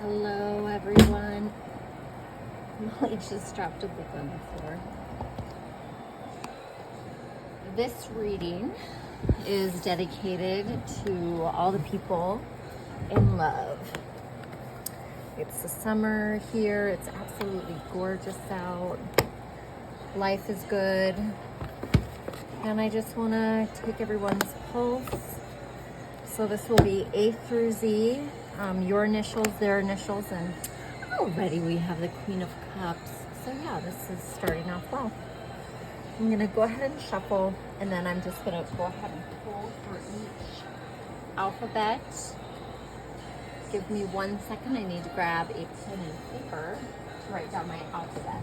Hello, everyone. Molly just dropped a book on the floor. This reading is dedicated to all the people in love. It's the summer here. It's absolutely gorgeous out. Life is good. And I just want to take everyone's pulse. So this will be A through Z. Your initials, their initials, and already we have the Queen of Cups. So yeah, this is starting off well. I'm gonna go ahead and shuffle, and then I'm just gonna go ahead and pull for each alphabet. Give me 1 second. I need to grab a pen and paper to write down my alphabet.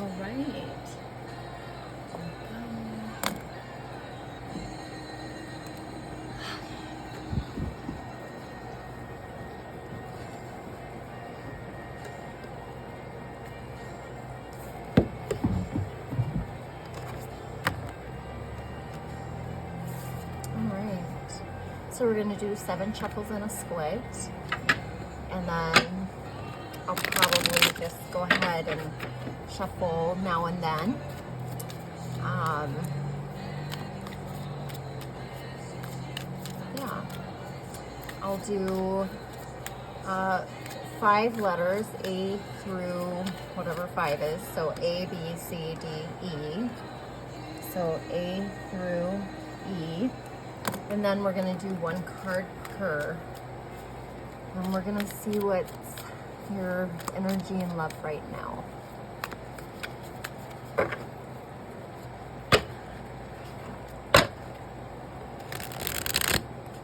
All right. So we're going to do 7 shuffles in a split, and then I'll probably just go ahead and shuffle now and then. Yeah, I'll do 5 letters, A through whatever 5 is, so A, B, C, D, E. So A through E. And then we're going to do 1 card per. And we're going to see what's your energy and love right now.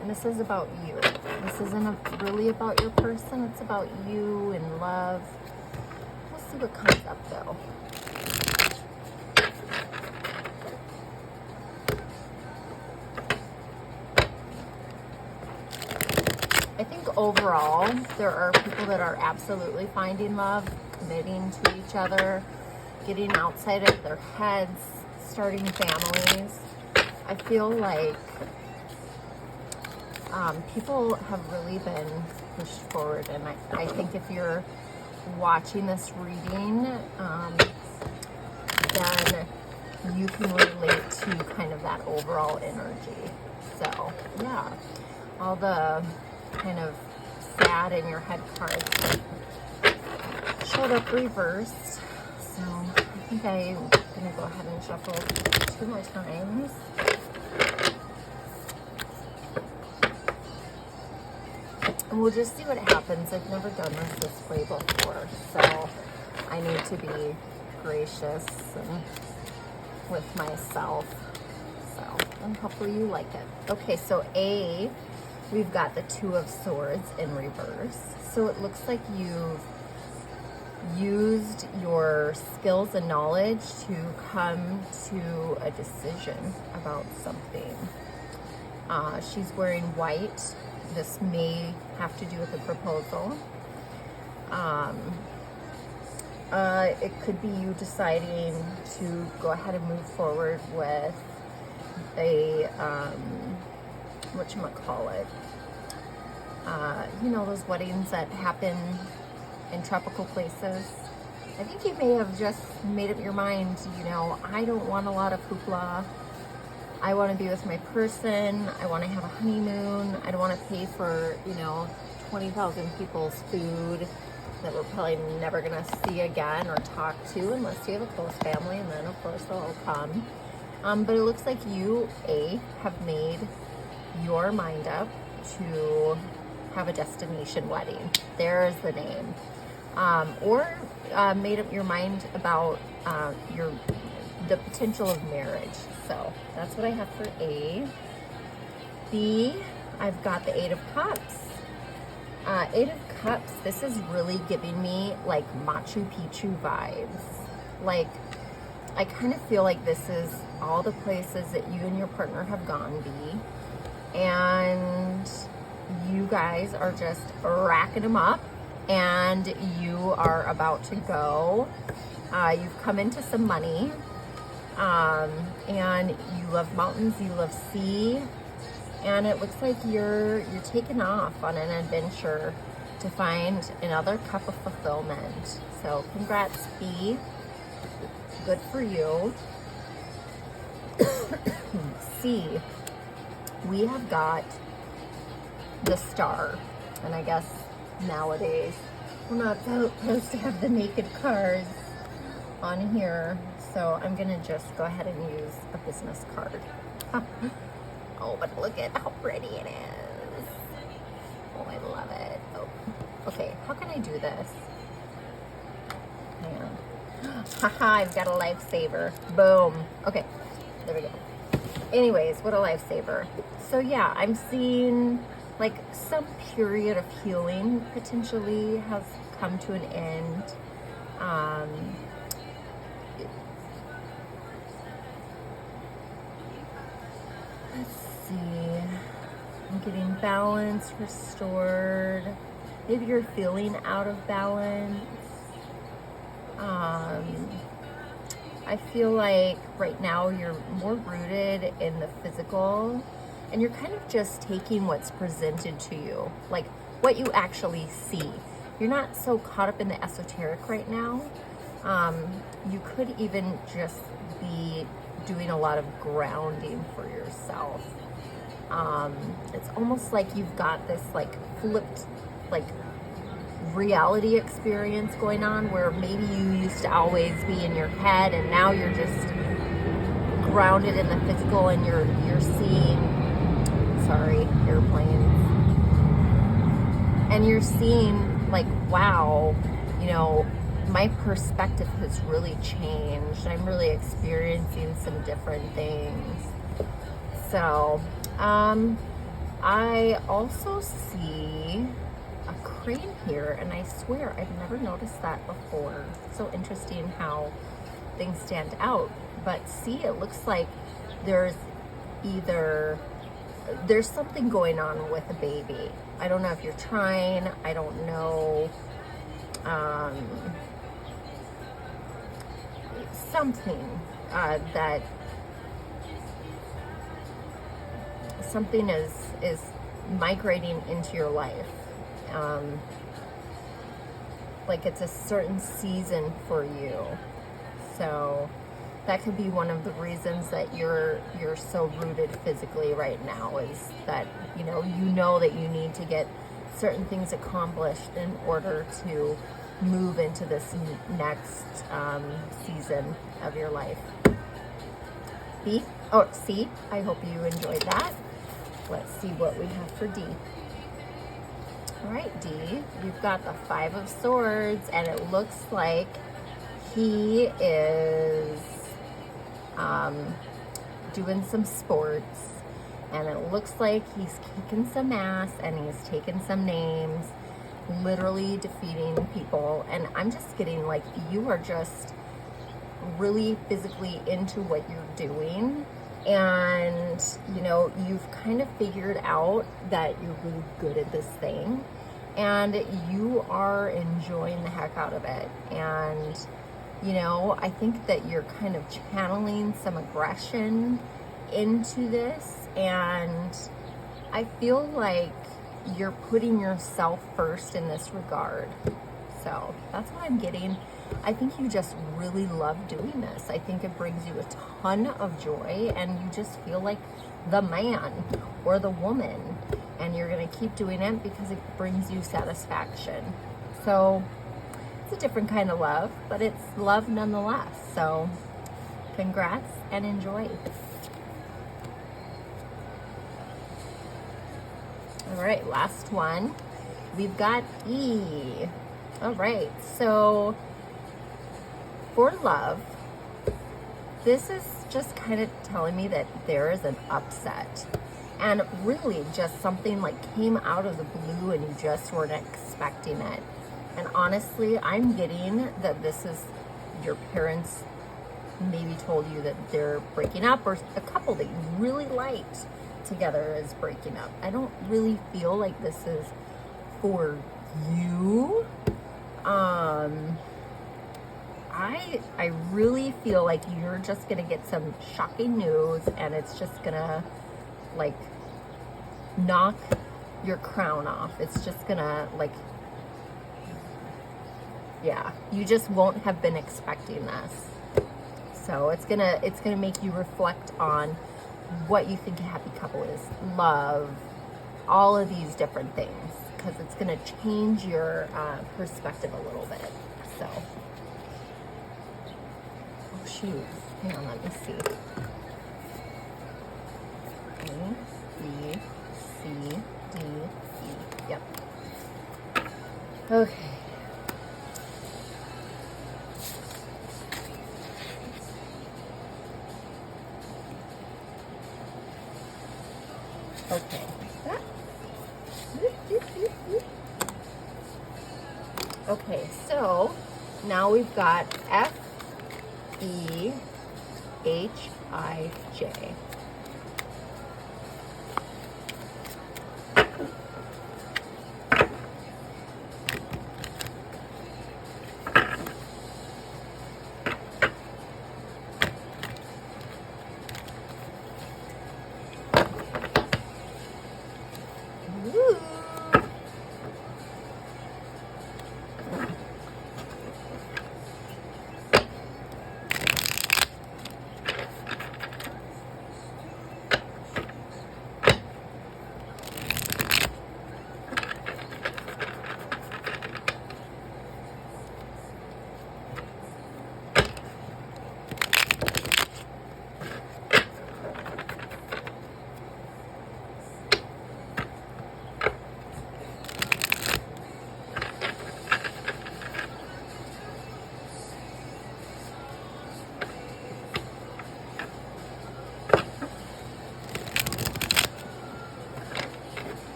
And this is about you. This isn't really about your person. It's about you and love. We'll see what comes up though. I think overall, there are people that are absolutely finding love, committing to each other, getting outside of their heads, starting families. I feel like people have really been pushed forward, and I think if you're watching this reading, then you can relate to kind of that overall energy. So, yeah, all the kind of sad in your head cards showed up reversed. So I think I'm gonna go ahead and shuffle 2 more times. And we'll just see what happens. I've never done this way before, so I need to be gracious and with myself. So, and hopefully you like it. Okay, so A, we've got the 2 of Swords in reverse. So it looks like you've used your skills and knowledge to come to a decision about something. She's wearing white. This may have to do with a proposal. It could be you deciding to go ahead and move forward with a whatchamacallit, you know, those weddings that happen in tropical places. I think you may have just made up your mind, you know, I don't want a lot of hoopla. I want to be with my person. I want to have a honeymoon. I don't want to pay for, you know, 20,000 people's food that we're probably never gonna see again or talk to unless you have a close family, and then of course they'll all come. But it looks like you, have made your mind up to have a destination wedding. There's the name. Or made up your mind about the potential of marriage. So that's what I have for A. B, I've got the Eight of Cups. Eight of Cups, this is really giving me like Machu Picchu vibes. Like, I kind of feel like this is all the places that you and your partner have gone, B. And you guys are just racking them up, and you are about to go. You've come into some money, and you love mountains, you love sea, and it looks like you're taking off on an adventure to find another cup of fulfillment. So congrats, B. Good for you. C, we have got the Star, and I guess nowadays we're not supposed to have the naked cards on here, so I'm gonna just go ahead and use a business card. Oh, but look at how pretty it is. Oh, I love it. Oh, okay, how can I do this? Hang on. Haha, I've got a lifesaver. Boom. Okay, there we go. Anyways, what a lifesaver. So yeah, I'm seeing like some period of healing potentially has come to an end. Let's see. I'm getting balance restored. Maybe you're feeling out of balance. I feel like right now you're more rooted in the physical, and you're kind of just taking what's presented to you, like what you actually see. You're not so caught up in the esoteric right now. You could even just be doing a lot of grounding for yourself. It's almost like you've got this like flipped like reality experience going on, where maybe you used to always be in your head and now you're just grounded in the physical, and you're seeing, sorry, airplanes, and you're seeing like, wow, you know, my perspective has really changed. I'm really experiencing some different things. So I also see a crane here, and I swear I've never noticed that before. So interesting how things stand out. But see, it looks like there's something going on with a baby. I don't know if you're trying, I don't know. Something that something is migrating into your life. Like it's a certain season for you. So that could be one of the reasons that you're so rooted physically right now, is that you know that you need to get certain things accomplished in order to move into this next season of your life. C, I hope you enjoyed that. Let's see what we have for D. All right, D, you've got the Five of Swords, and it looks like he is doing some sports, and it looks like he's kicking some ass and he's taking some names, literally defeating people. And I'm just getting like you are just really physically into what you're doing, and you've kind of figured out that you're really good at this thing, and you are enjoying the heck out of it. And I think that you're kind of channeling some aggression into this, and I feel like you're putting yourself first in this regard. So that's what I'm getting. I think you just really love doing this. I think it brings you a ton of joy, and you just feel like the man or the woman. and you're going to keep doing it because it brings you satisfaction. So it's a different kind of love, but it's love nonetheless. So congrats and enjoy. All right, last one. We've got E. All right, so for love, this is just kind of telling me that there is an upset, and really just something like came out of the blue and you just weren't expecting it. And honestly, I'm getting that this is your parents maybe told you that they're breaking up, or a couple that you really liked together is breaking up. I don't really feel like this is for you. I really feel like you're just gonna get some shocking news, and it's just gonna like knock your crown off. It's just gonna like, yeah, you just won't have been expecting this. So it's gonna make you reflect on what you think a happy couple is, love, all of these different things, because it's gonna change your perspective a little bit. So, oh shoot, hang on, let me see. A, B, C, D, E. Yep. Okay. Okay. Okay, so now we've got F, E, H, I, J. Woo.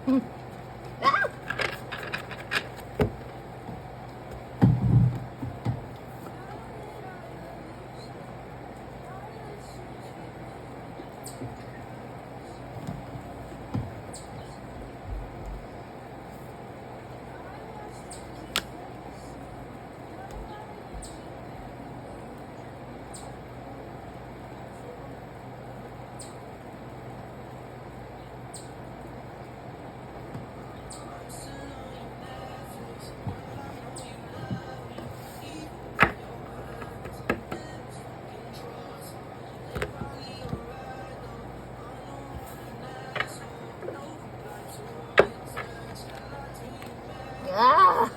Woo. Ah. Ah.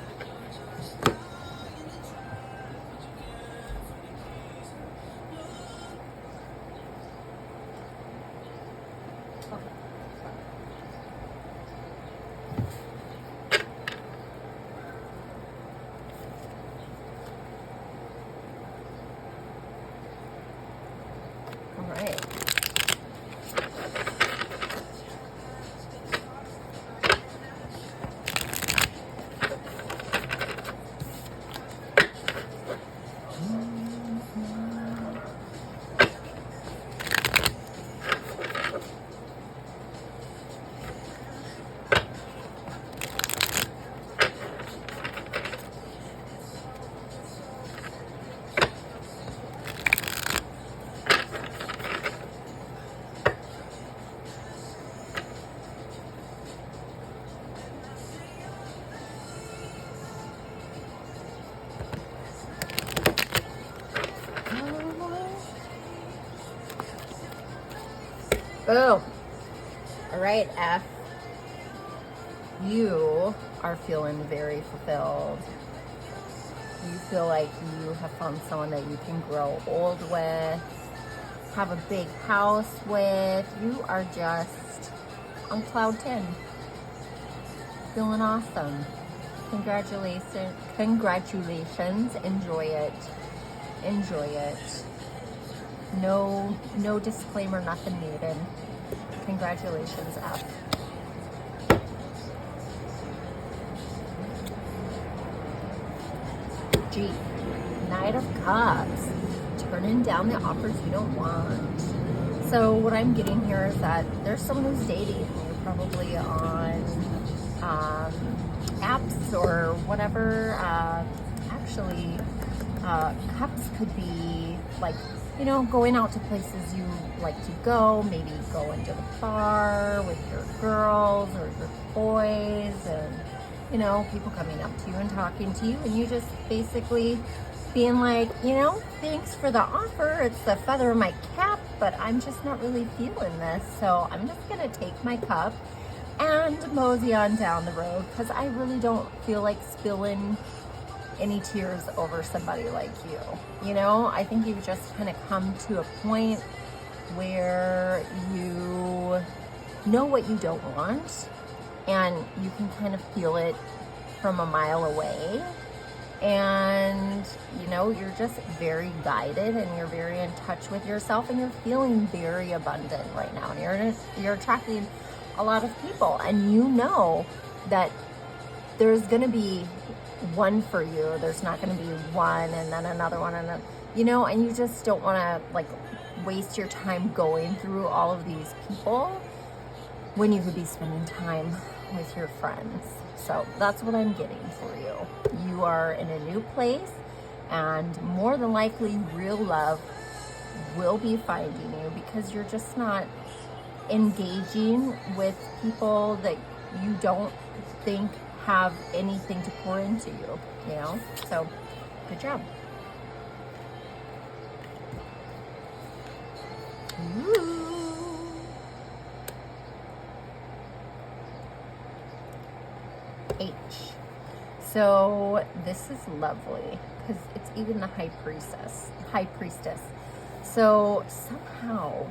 All right. Boom. All right, F. You are feeling very fulfilled. You feel like you have found someone that you can grow old with, have a big house with. You are just on cloud 10. Feeling awesome. Congratulations. Congratulations. Enjoy it. Enjoy it. No disclaimer, nothing needed. Congratulations, F. G. Knight of Cups. Turning down the offers you don't want. So what I'm getting here is that there's someone who's dating. You're probably on apps or whatever. Actually, cups could be like, you know, going out to places you like to go, maybe going to the bar with your girls or your boys, and, you know, people coming up to you and talking to you, and you just basically being like, you know, thanks for the offer. It's the feather in my cap, but I'm just not really feeling this. So I'm just going to take my cup and mosey on down the road, because I really don't feel like spilling any tears over somebody like you. You know, I think you've just kind of come to a point where you know what you don't want, and you can kind of feel it from a mile away. And, you know, you're just very guided, and you're very in touch with yourself, and you're feeling very abundant right now. And you're attracting a lot of people, and you know that there's going to be one for you. There's not going to be one and then another one, and then, you know, and you just don't want to like waste your time going through all of these people when you could be spending time with your friends. So that's what I'm getting for you. You are in a new place, and more than likely real love will be finding you, because you're just not engaging with people that you don't think have anything to pour into you, you know? So good job. Ooh. H. So this is lovely, because it's even the high priestess. So somehow,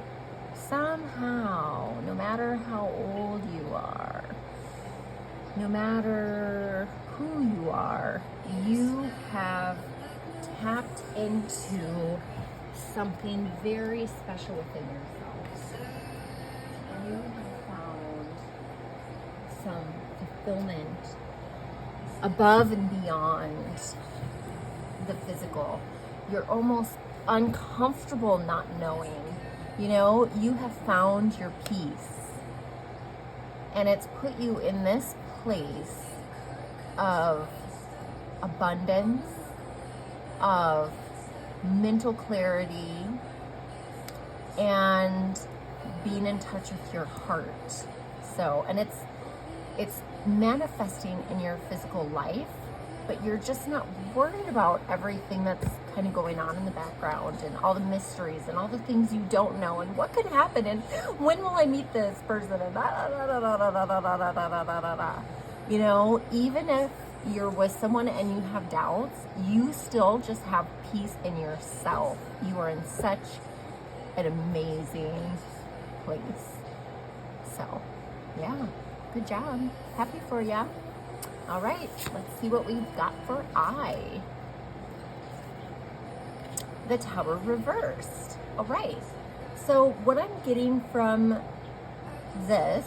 no matter how old you are, no matter who you are, you have tapped into something very special within yourself. You have found some fulfillment above and beyond the physical. You're almost uncomfortable not knowing. You know, you have found your peace, and it's put you in this place of abundance, of mental clarity, and being in touch with your heart. So, and it's manifesting in your physical life, but you're just not worried about everything that's kind of going on in the background, and all the mysteries and all the things you don't know, and what could happen, and when will I meet this person, and you know, even if you're with someone and you have doubts, you still just have peace in yourself. You are in such an amazing place. So yeah, good job. Happy for ya. All right, let's see what we've got for I. The Tower reversed. All right, so what I'm getting from this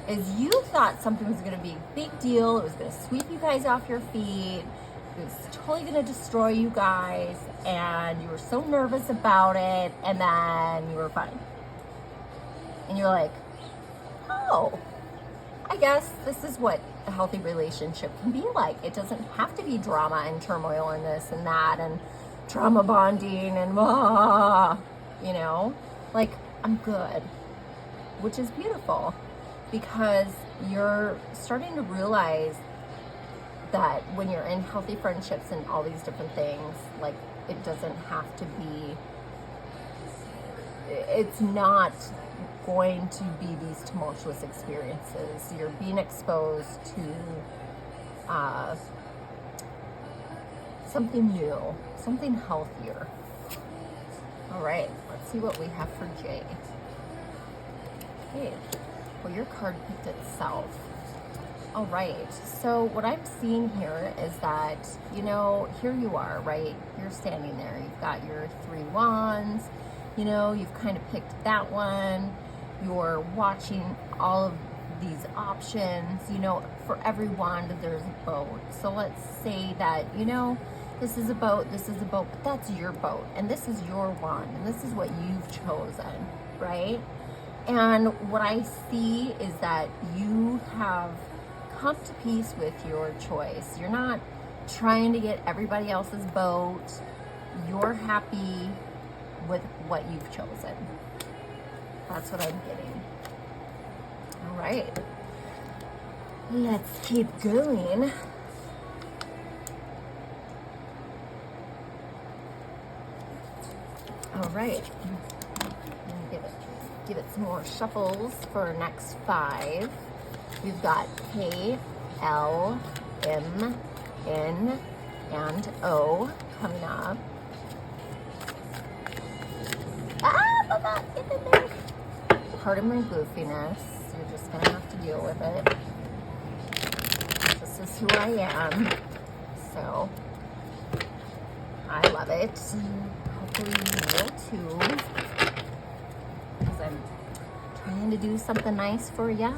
is you thought something was going to be a big deal. It was going to sweep you guys off your feet. It was totally going to destroy you guys, and you were so nervous about it, and then you were fine. And you're like, oh, I guess this is what a healthy relationship can be like. It doesn't have to be drama and turmoil and this and that and trauma bonding and you know, like, I'm good, which is beautiful, because you're starting to realize that when you're in healthy friendships and all these different things, like, it doesn't have to be, it's not going to be these tumultuous experiences. You're being exposed to something new, something healthier. All right, let's see what we have for Jay. Okay, well, your card picked itself. All right, so what I'm seeing here is that, you know, here you are, right? You're standing there. You've got your 3 wands. You know, you've kind of picked that one. You're watching all of these options. You know, for every wand, there's a boat. So let's say that, you know, this is a boat, but that's your boat. And this is your wand. And this is what you've chosen, right? And what I see is that you have come to peace with your choice. You're not trying to get everybody else's boat. You're happy with what you've chosen. That's what I'm getting. All right. Let's keep going. All right. Give it some more shuffles for our next 5. We've got K, L, M, N, and O coming up. Mama, get in there. Pardon my goofiness. You're just gonna have to deal with it. This is who I am. So, I love it. Hopefully you will too. Because I'm trying to do something nice for you.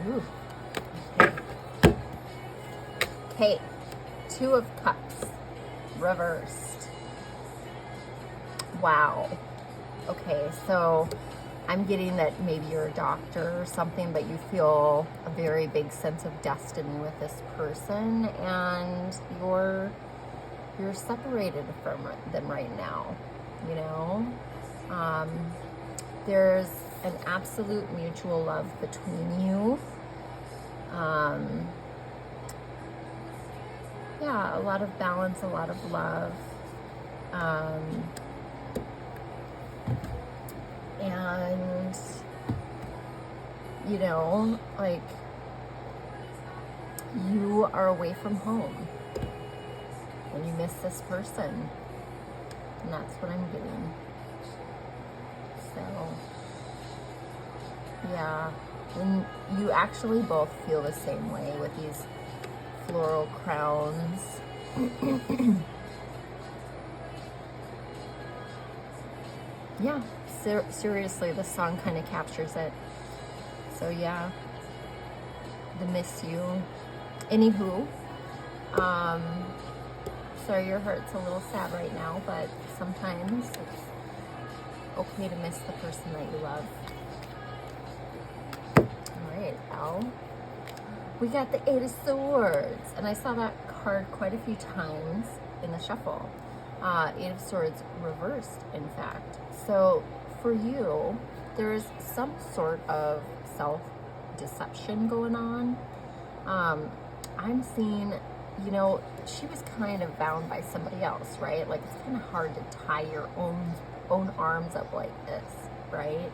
Ooh. Okay, 2 of Cups, reversed. Wow. Okay, so I'm getting that maybe you're a doctor or something, but you feel a very big sense of destiny with this person, and you're separated from them right now, you know? There's an absolute mutual love between you. Yeah, a lot of balance, a lot of love. And, you know, like, you are away from home and you miss this person. And that's what I'm getting. So, yeah, and you actually both feel the same way with these floral crowns. Yeah, seriously, the song kind of captures it. So yeah, the miss you. Anywho, sorry your heart's a little sad right now, but sometimes it's okay to miss the person that you love. All right, Al. We got the 8 of Swords, and I saw that card quite a few times in the shuffle. 8 of Swords reversed, in fact. So for you, there's some sort of self-deception going on. I'm seeing, you know, she was kind of bound by somebody else, right? Like, it's kind of hard to tie your own arms up like this, right?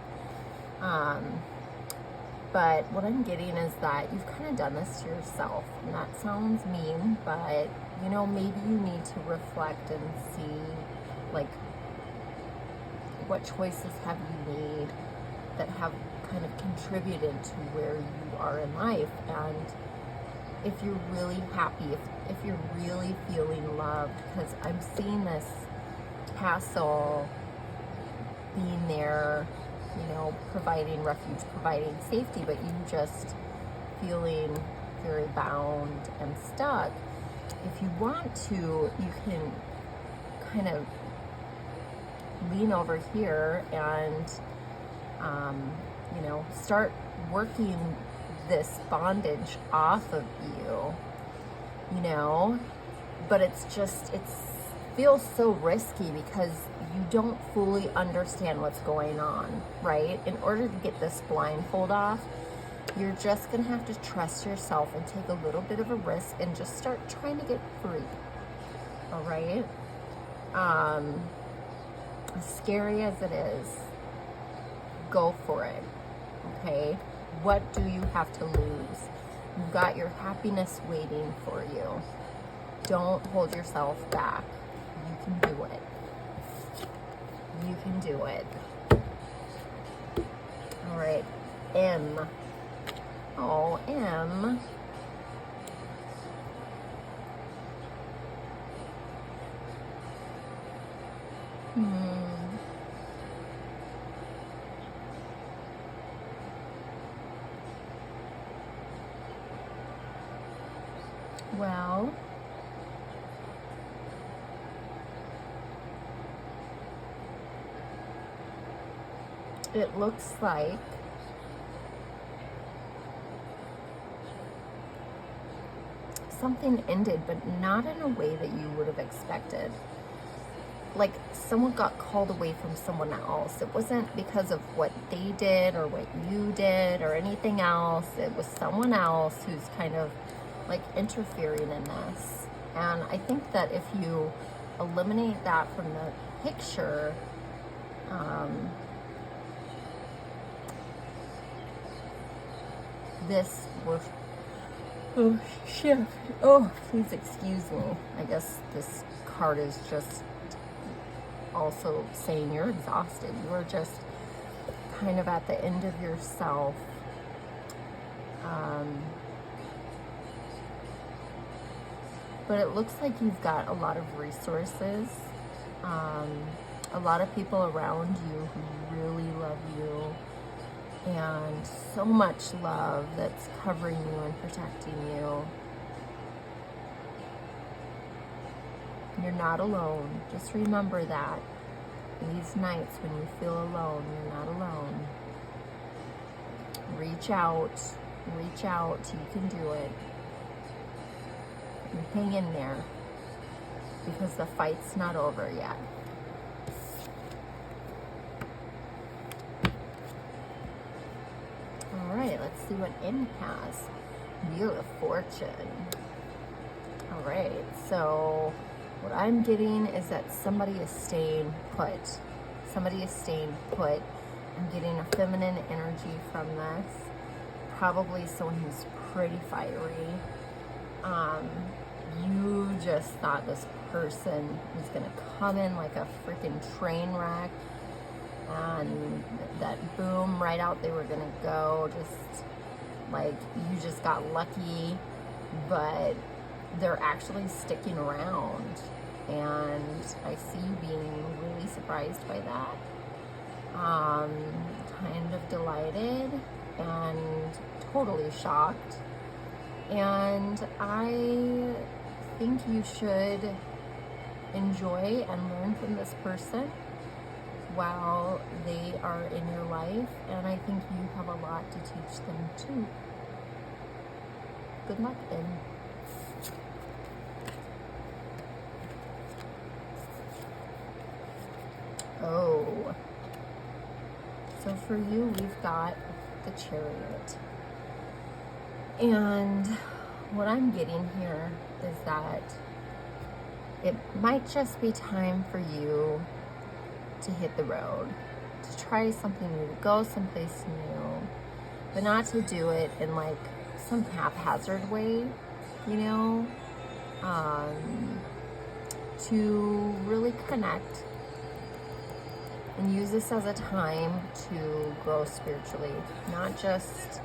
But what I'm getting is that you've kind of done this to yourself, and that sounds mean, but, you know, maybe you need to reflect and see, like, what choices have you made that have kind of contributed to where you are in life. And if you're really happy, if you're really feeling loved, because I'm seeing this castle being there, you know, providing refuge, providing safety, but you just feeling very bound and stuck. If you want to, you can kind of lean over here and You know, start working this bondage off of you, you know, but it feels so risky because you don't fully understand what's going on, right? In order to get this blindfold off, you're just gonna have to trust yourself and take a little bit of a risk and just start trying to get free, all right? As scary as it is, go for it, okay? What do you have to lose? You've got your happiness waiting for you. Don't hold yourself back. You can do it. You can do it. All right, M. Oh, M. Well, it looks like something ended, but not in a way that you would have expected. Like someone got called away from someone else. It wasn't because of what they did or what you did or anything else. It was someone else who's kind of like interfering in this. And I think that if you eliminate that from the picture, this will, oh shit, oh please excuse me, I guess this card is just also saying you're exhausted. You are just kind of at the end of yourself. But it looks like you've got a lot of resources, a lot of people around you who really love you, and so much love that's covering you and protecting you. You're not alone. Just remember that. These nights when you feel alone, you're not alone. Reach out. Reach out. You can do it. And hang in there, because the fight's not over yet. All right, let's see what M has. Wheel of Fortune. All right, so what I'm getting is that somebody is staying put. Somebody is staying put. I'm getting a feminine energy from this. Probably someone who's pretty fiery. You just thought this person was gonna come in like a freaking train wreck, and that boom, right out they were gonna go. Just like you just got lucky, but they're actually sticking around, and I see you being really surprised by that. Kind of delighted and totally shocked. And I think you should enjoy and learn from this person while they are in your life, and I think you have a lot to teach them too. Good luck then. Oh, so for you, we've got the Chariot. And what I'm getting here is that it might just be time for you to hit the road, to try something new, to go someplace new, but not to do it in like some haphazard way, you know, to really connect and use this as a time to grow spiritually, not just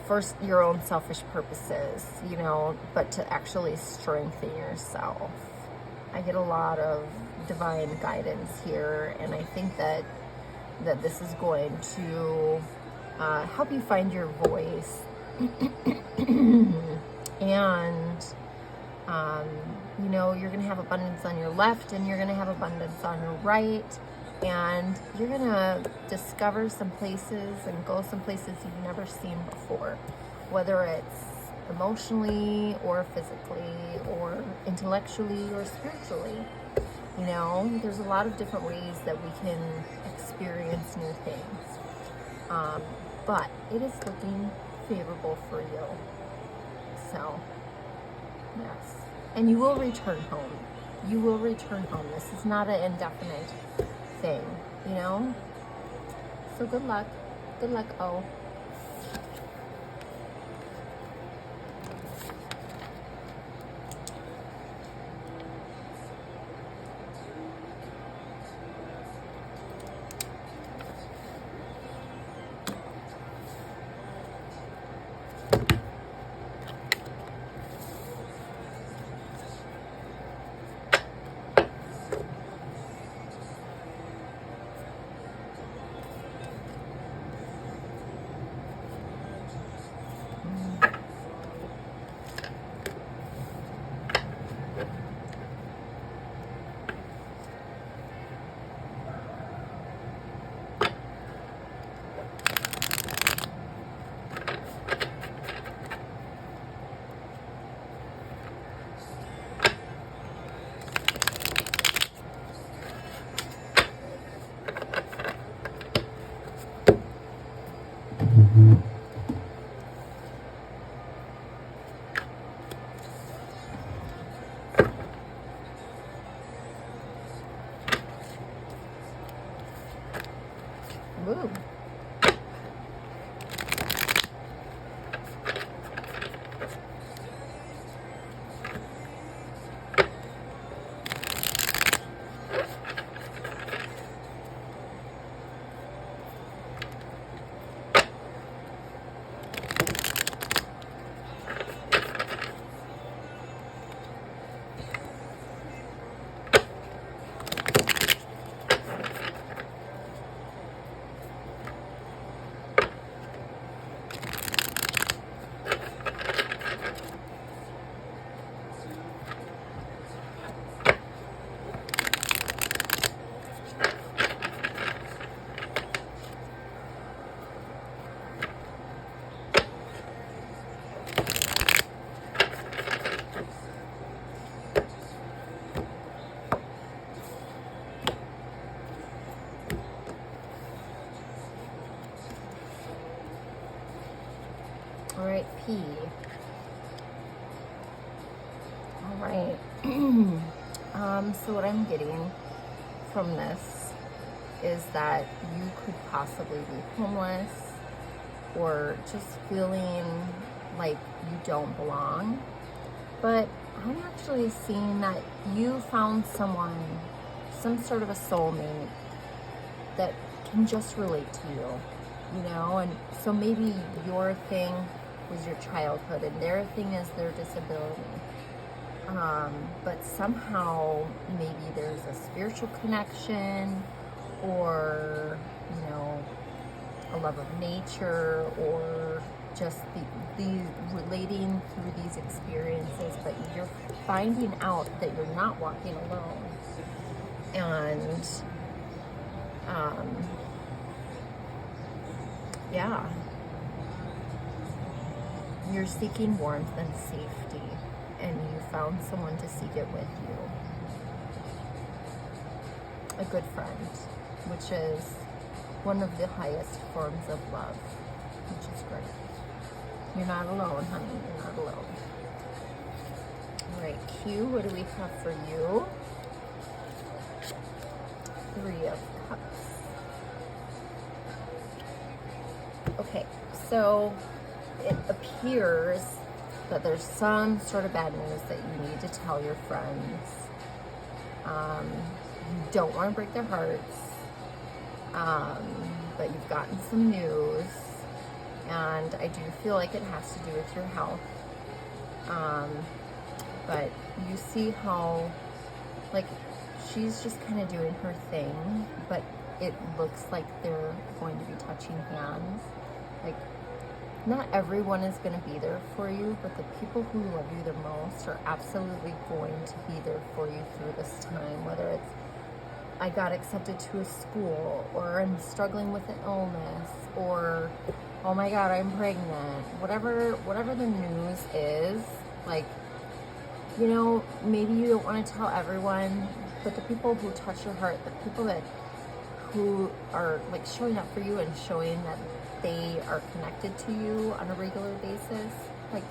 for your own selfish purposes, you know, but to actually strengthen yourself. I get a lot of divine guidance here, and I think that this is going to help you find your voice and You know, you're going to have abundance on your left and you're going to have abundance on your right. And you're going to discover some places and go some places you've never seen before, whether it's emotionally or physically or intellectually or spiritually. You know, there's a lot of different ways that we can experience new things. But it is looking favorable for you. So, yes. And you will return home. You will return home. This is not an indefinite thing, you know? So good luck. Good luck, oh. Ooh. All right, P. All right. So what I'm getting from this is that you could possibly be homeless or just feeling like you don't belong. But I'm actually seeing that you found someone, some sort of a soulmate that can just relate to you know? And so maybe your thing was your childhood and their thing is their disability. But somehow maybe there's a spiritual connection or, you know, a love of nature or just the relating through these experiences, but you're finding out that you're not walking alone. And, yeah, you're seeking warmth and safety, and you found someone to seek it with you. A good friend, which is one of the highest forms of love, which is great. You're not alone, honey. You're not alone. All right, Q, what do we have for you? 3 of Cups. Okay, so it appears that there's some sort of bad news that you need to tell your friends. You don't want to break their hearts, but you've gotten some news, and I do feel like it has to do with your health. But you see how, like, she's just kind of doing her thing, but it looks like they're going to be touching hands. Like, not everyone is going to be there for you, but the people who love you the most are absolutely going to be there for you through this time, whether it's I got accepted to a school, or I'm struggling with an illness, or oh my God, I'm pregnant. Whatever the news is, like, you know, maybe you don't want to tell everyone, but the people who touch your heart, the people who are like showing up for you and showing that they are connected to you on a regular basis, like,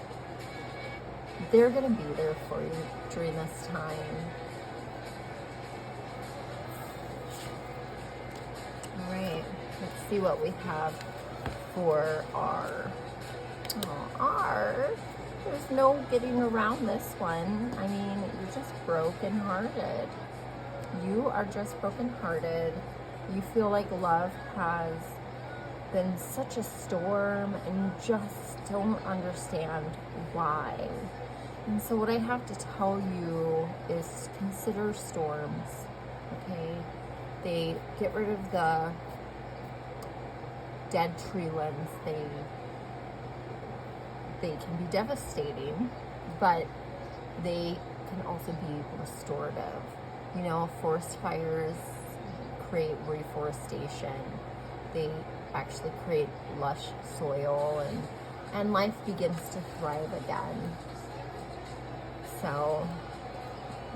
they're gonna be there for you during this time. All right, let's see what we have for R. R. There's no getting around this one. I mean, you're just brokenhearted. You are just brokenhearted. You feel like love has been such a storm and you just don't understand why. And so what I have to tell you is consider storms, okay? They get rid of the dead tree limbs. They can be devastating, but they can also be restorative. You know, forest fires create reforestation. They actually create lush soil, and life begins to thrive again. So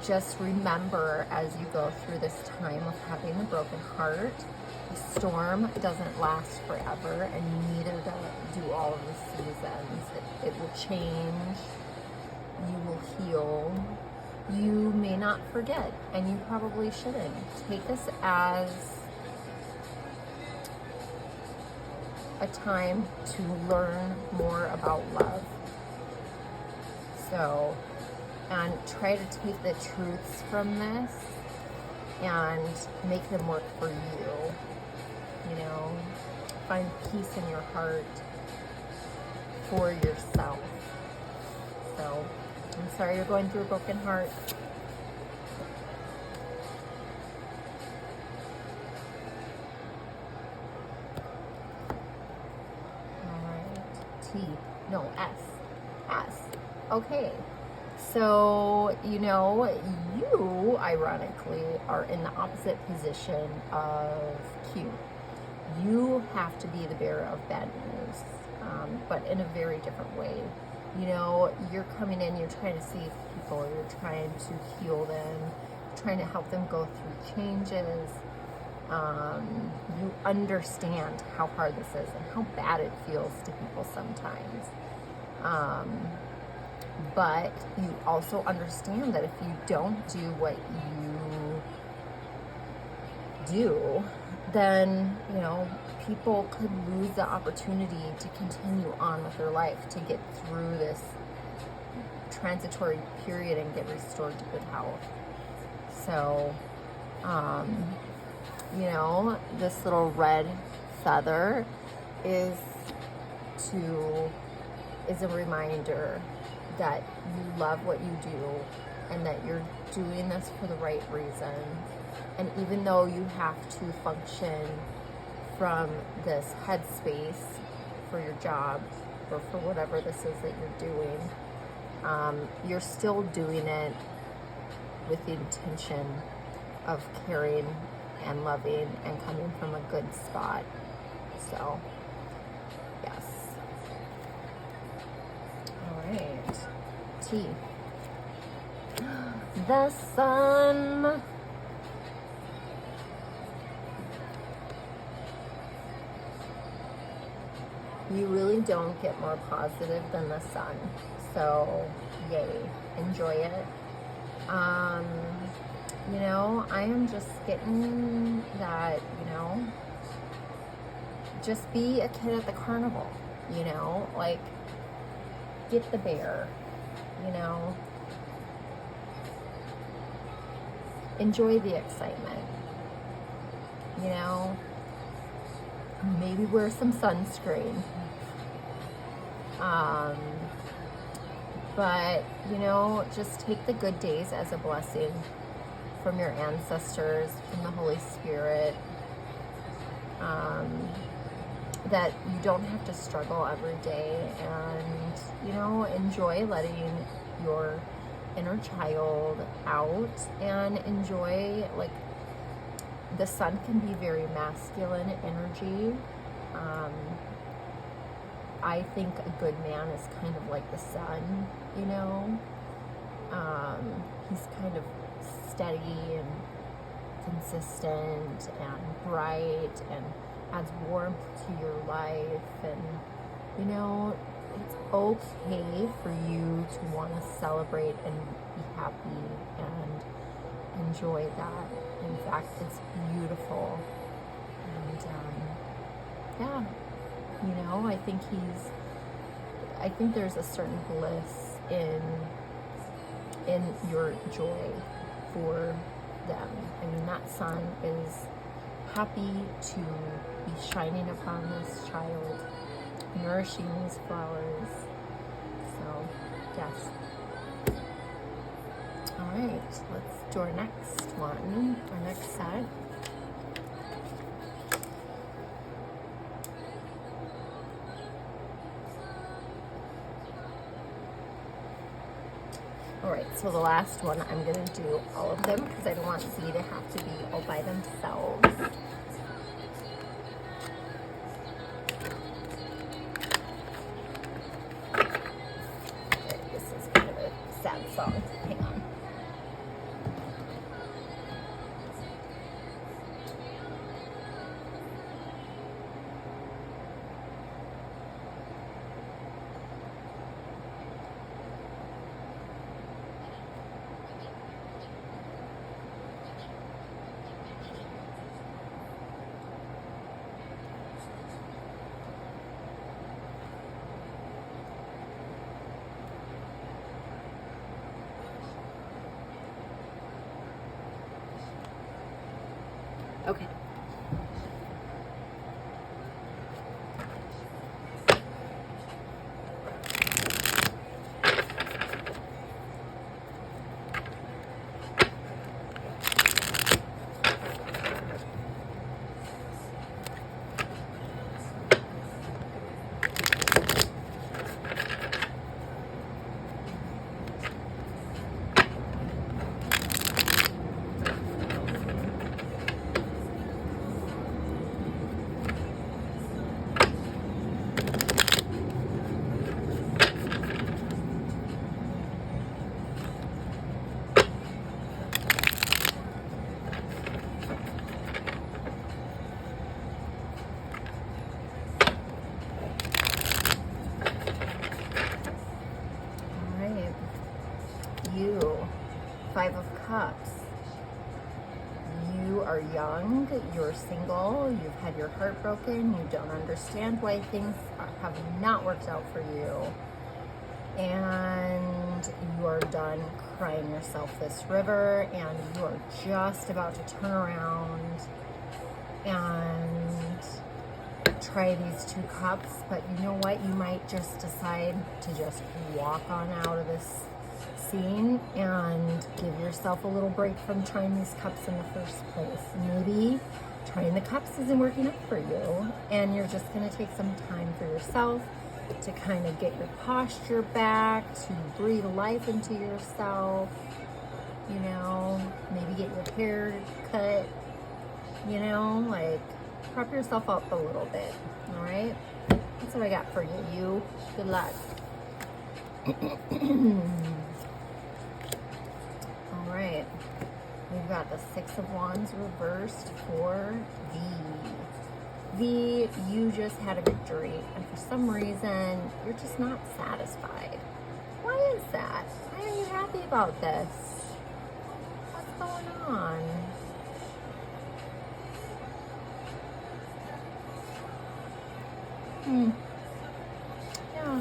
just remember, as you go through this time of having a broken heart, the storm doesn't last forever, and neither do all of the seasons. It will change. You will heal. You may not forget, and you probably shouldn't. Take this as a time to learn more about love. So, and try to take the truths from this and make them work for you. You know, find peace in your heart for yourself. So, I'm sorry you're going through a broken heart. All right. T. No, S. S. Okay. So, you know, you, ironically, are in the opposite position of Q. You have to be the bearer of bad news, but in a very different way. You know, you're coming in, you're trying to save people, you're trying to heal them, trying to help them go through changes. You understand how hard this is and how bad it feels to people sometimes. But you also understand that if you don't do what you do, then, you know, people could lose the opportunity to continue on with their life, to get through this transitory period and get restored to good health. So, you know, this little red feather is a reminder that you love what you do and that you're doing this for the right reason. And even though you have to function from this headspace for your job or for whatever this is that you're doing, you're still doing it with the intention of caring and loving and coming from a good spot. So, yes. All right. T. The sun. You really don't get more positive than the sun. So, yay. Enjoy it. You know, I am just getting that, you know, just be a kid at the carnival, you know, like, get the bear, you know, enjoy the excitement, you know, maybe wear some sunscreen, but, you know, just take the good days as a blessing from your ancestors, from the Holy Spirit, that you don't have to struggle every day, and, you know, enjoy letting your inner child out, and enjoy, like, the sun can be very masculine energy. I think a good man is kind of like the sun, you know. He's kind of steady and consistent and bright and adds warmth to your life. And, you know, it's okay for you to want to celebrate and be happy and enjoy that. In fact, it's beautiful. And yeah, you know, I think there's a certain bliss in your joy for them. I mean, that sun is happy to be shining upon this child, nourishing these flowers. So, yes. All right, let's do our next one, our next set. All right, so the last one, I'm going to do all of them because I don't want Z to have to be all by themselves. Okay, this is kind of a sad song. Hang on. Okay. You, Five of Cups. You are young, you're single, you've had your heart broken, you don't understand why things have not worked out for you, and you are done crying yourself this river, and you are just about to turn around and try these two cups. But you know what, you might just decide to just walk on out of this scene and give yourself a little break from trying these cups in the first place. Maybe trying the cups isn't working out for you, and you're just going to take some time for yourself to kind of get your posture back, to breathe life into yourself, you know, maybe get your hair cut, you know, like prep yourself up a little bit. All right, that's what I got for you. You, good luck. All right, we've got the Six of Wands reversed for V. V, you just had a victory, and for some reason, you're just not satisfied. Why is that? Why are you happy about this? What's going on? Yeah.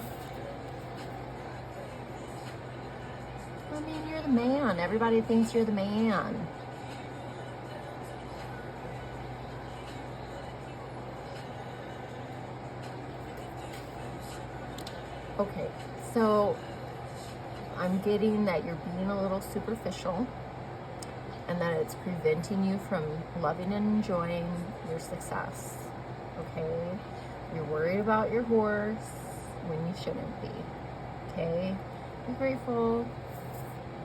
I mean, you're the man. Everybody thinks you're the man. Okay, so I'm getting that you're being a little superficial and that it's preventing you from loving and enjoying your success, okay? You're worried about your horse when you shouldn't be. Okay? Be grateful.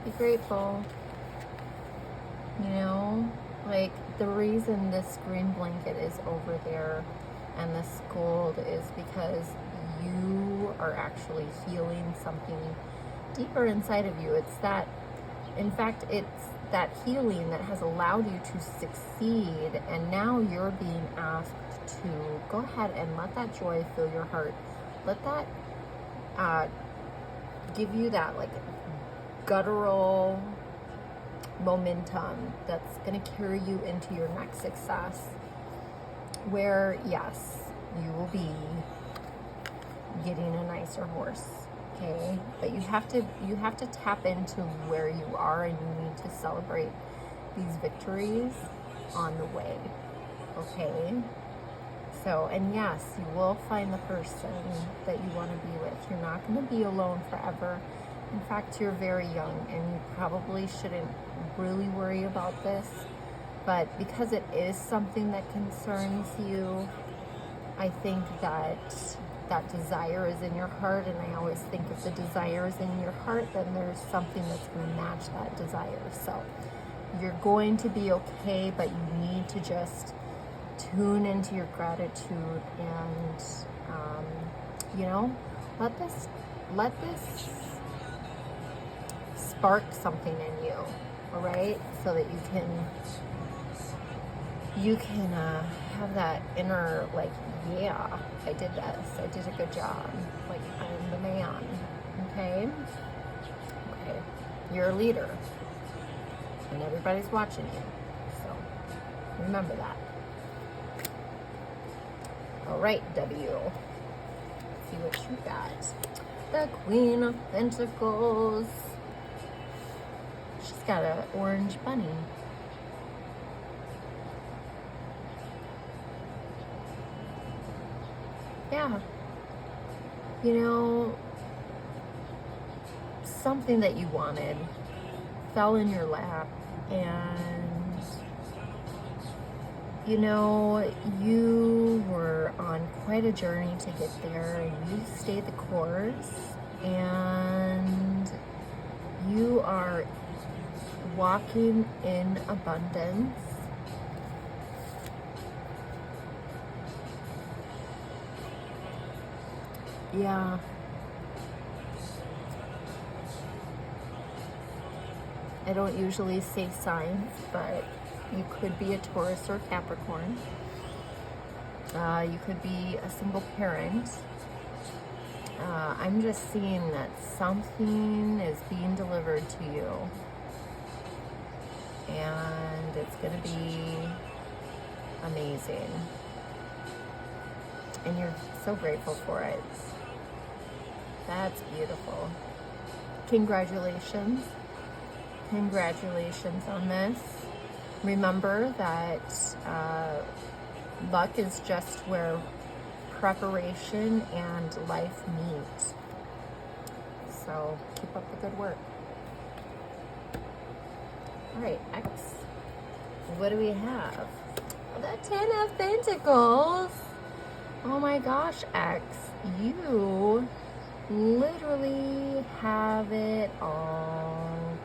Be grateful. You know, like the reason this green blanket is over there and this gold is because you are actually healing something deeper inside of you. It's that, in fact, it's that healing that has allowed you to succeed, and now you're being asked to go ahead and let that joy fill your heart. Let that give you that like guttural momentum that's going to carry you into your next success, where yes, you will be getting a nicer horse. Okay, but you have to tap into where you are, and you need to celebrate these victories on the way. Okay, so, and yes, you will find the person that you want to be with. You're not going to be alone forever. In fact, you're very young, and you probably shouldn't really worry about this, but because it is something that concerns you, I think that desire is in your heart, and I always think if the desire is in your heart, then there's something that's going to match that desire. So you're going to be okay, but you need to just tune into your gratitude and, you know, let this spark something in you, all right? So that you can have that inner, like, yeah, I did this. I did a good job. Like, I'm the man. Okay? Okay. You're a leader. And everybody's watching you. So, remember that. All right, W. Let's see what you got. The Queen of Pentacles. She's got an orange bunny. Yeah, you know, something that you wanted fell in your lap, and you know, you were on quite a journey to get there, and you stayed the course, and you are walking in abundance. Yeah. I don't usually say signs, but you could be a Taurus or Capricorn. You could be a single parent. I'm just seeing that something is being delivered to you. And it's going to be amazing. And you're so grateful for it. That's beautiful. Congratulations. Congratulations on this. Remember that luck is just where preparation and life meet. So keep up the good work. All right, X. What do we have? The Ten of Pentacles. Oh my gosh, X. You literally have it all.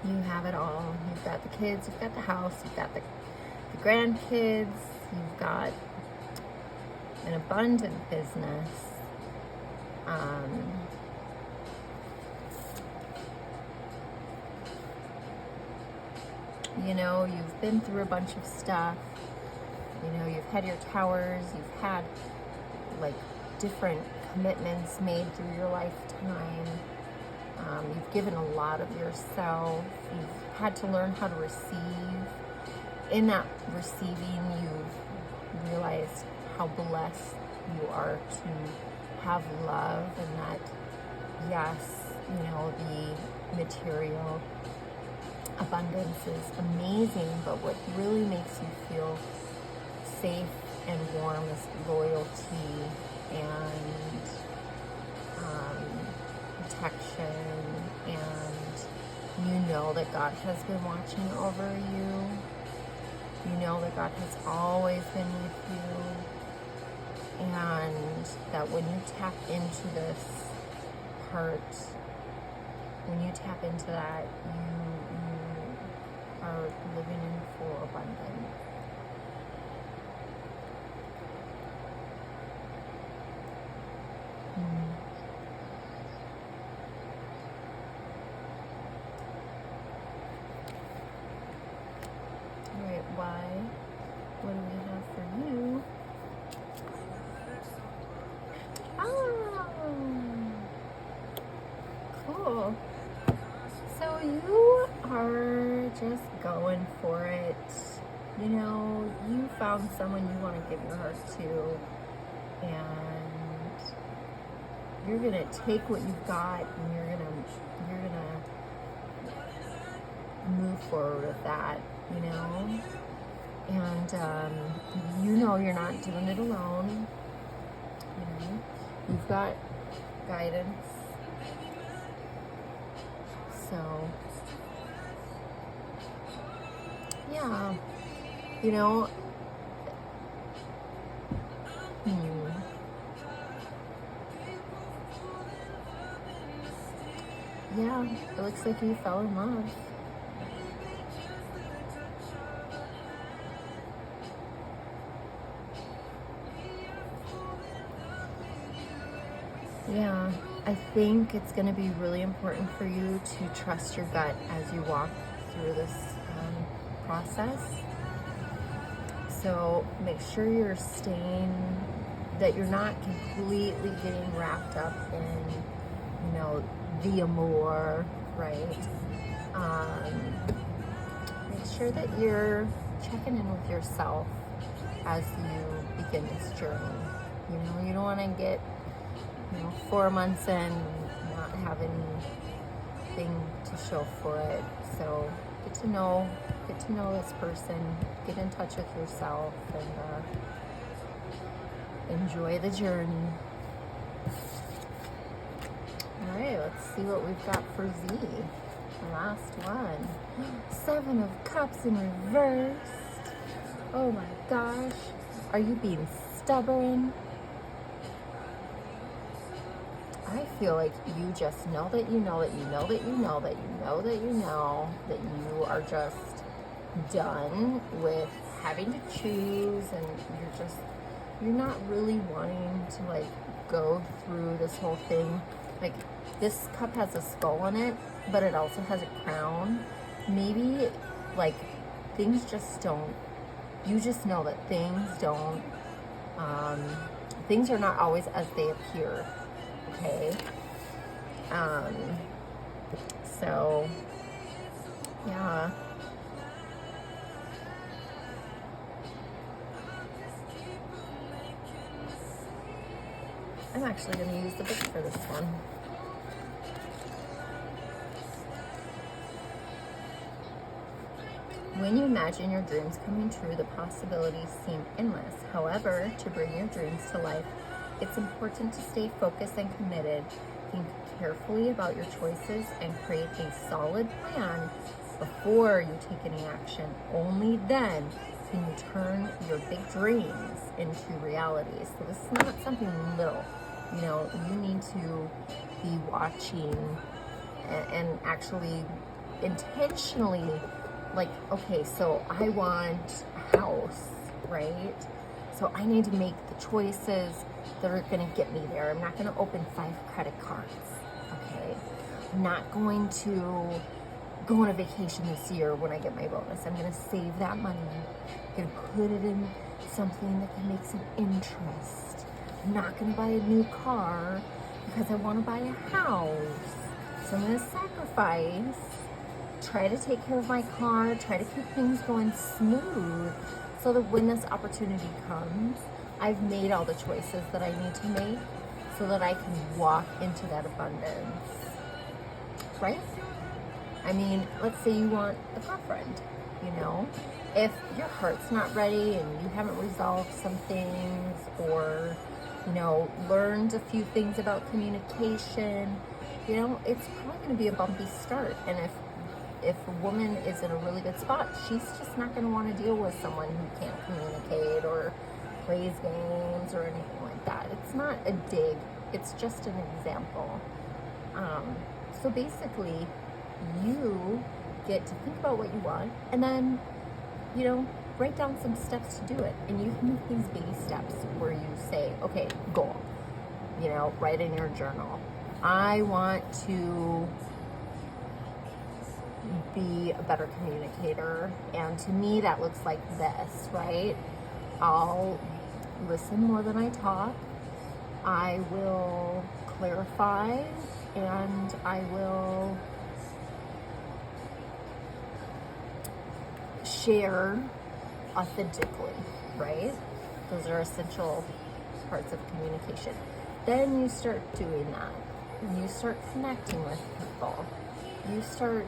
You have it all. You've got the kids, you've got the house, you've got the grandkids, you've got an abundant business. You know, you've been through a bunch of stuff. You know, you've had your towers, you've had like different commitments made through your lifetime. You've given a lot of yourself. You've had to learn how to receive. In that receiving, you've realized how blessed you are to have love, and that, yes, you know, the material abundance is amazing, but what really makes you feel safe and warm is loyalty and protection, and you know that God has been watching over you. You know that God has always been with you, and that when you tap into this part, when you tap into that, you are living in full abundance. All right, why? What do we have for you? Oh, cool. So you are just going for it. You know, you found someone you want to give your heart to, and you're gonna take what you've got, and you're gonna move forward with that. You know, and you know you're not doing it alone. You know, you've got guidance. So, yeah, you know, yeah, it looks like you fell in love. Yeah, I think it's going to be really important for you to trust your gut as you walk through this process. So make sure that you're not completely getting wrapped up in, you know, the amour, right? Make sure that you're checking in with yourself as you begin this journey. You know, you don't want to get 4 months in and not have anything to show for it. So get to know this person, get in touch with yourself, and enjoy the journey. All right, let's see what we've got for Z. The last one. 7 of Cups in reverse. Oh my gosh. Are you being stubborn? I feel like you just know that you know that you know that you know that you know that you know that you are just done with having to choose, and you're not really wanting to like go through this whole thing. Like, this cup has a skull on it, but it also has a crown. Maybe like things just don't, you just know that things are not always as they appear. Okay. So yeah. I'm actually going to use the book for this one. When you imagine your dreams coming true, the possibilities seem endless. However, to bring your dreams to life, it's important to stay focused and committed. Think carefully about your choices and create a solid plan before you take any action. Only then can you turn your big dreams into reality. So this is not something little. You know, you need to be watching and actually intentionally, like, okay, so I want a house, right? So I need to make the choices that are going to get me there. I'm not going to open 5 credit cards, okay? I'm not going to go on a vacation this year when I get my bonus. I'm going to save that money. I'm going to put it in something that can make some interest. I'm not going to buy a new car because I want to buy a house. So I'm going to sacrifice, try to take care of my car, try to keep things going smooth, so that when this opportunity comes, I've made all the choices that I need to make so that I can walk into that abundance, right? I mean, let's say you want a girlfriend, you know? If your heart's not ready and you haven't resolved some things, or, you know, learned a few things about communication, you know, it's probably going to be a bumpy start. And if a woman is in a really good spot, she's just not going to want to deal with someone who can't communicate or plays games or anything like that. It's not a dig, it's just an example. So basically, you get to think about what you want and then, write down some steps to do it. And you can make these baby steps where you say, okay, goal, write in your journal. I want to be a better communicator, and to me that looks like this, right? I'll listen more than I talk. I will clarify, and I will share authentically, right? Those are essential parts of communication. Then you start doing that, and you start connecting with people. You start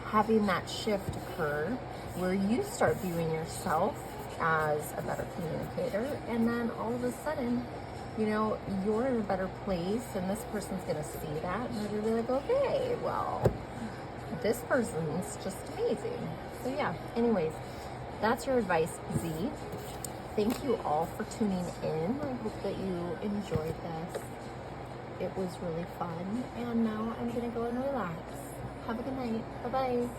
having that shift occur where you start viewing yourself as a better communicator, and then all of a sudden, you're in a better place, and this person's going to see that, and they're going to be like, okay, well, this person's just amazing. So yeah, anyways, that's your advice, Z. Thank you all for tuning in. I hope that you enjoyed this. It was really fun, and now I'm going to go and relax. Have a good night. Bye-bye.